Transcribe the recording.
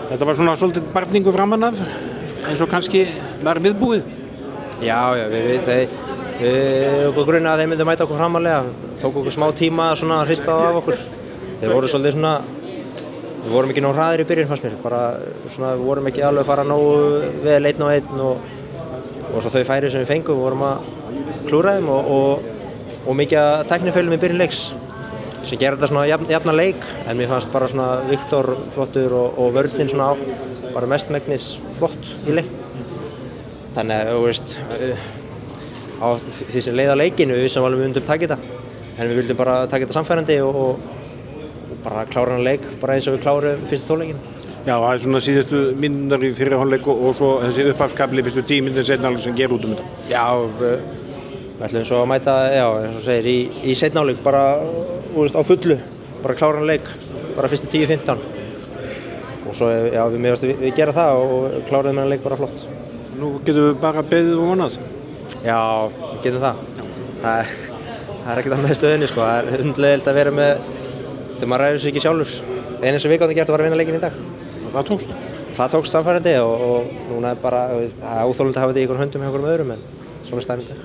Þetta var svona svolítið barningu framan af, eins og kannski var viðbúið. Já, við okkur grunni að þeir myndu mæta okkur framalega. Tók okkur smá tíma svona að hrista það af okkur. Þeir voru svolítið svona, við vorum ekki nógu hraðir í byrjun fannst mér. Bara svona, við vorum ekki alveg að fara nógu vel 1-1 og svo þau færi sem við fengum, við vorum að klúra þeim og mikið tæknifeilum í byrjun leiks. Sem gerði þetta svona jafna leik, en mér fannst bara svona Viktor flottur og vörðnin svona bara mestmegnis flott í leik. Þannig að, þú veist, á því sem leið á leikinu, við sem alveg myndum taka þetta. En við vildum bara taka þetta samfærandi og bara klára hann leik, bara eins og við klárum fyrstu 12 leikinu. Já, það er svona síðustu mínútur í fyrri hálfleik og svo þessi upphafskafli fyrstu 10 mínútur seinni hálfleik sem ger út þetta. Já, við ætlum svo að mæta, já, eins og segir, í seinni hálfleik bara á fullu, bara klára hann leik, bara fyrstu 10-15. Og svo, já, við gera það og kláraðum hann leik bara flott. Nú getum við bara beðið og vonað. Já, við getum það. Það er ekkert annað í stöðinni, sko. Það er hundleiðilt að vera með, þegar maður ræður sig ekki sjálfur. Einu sem við gátum gert var að vinna leikinn í dag. Og það tókst? Það tókst samfærandi og núna er bara, það er óþolandi að hafa þetta í einhverjum höndum hjá einhverjum öðrum, en svona er staðan í dag.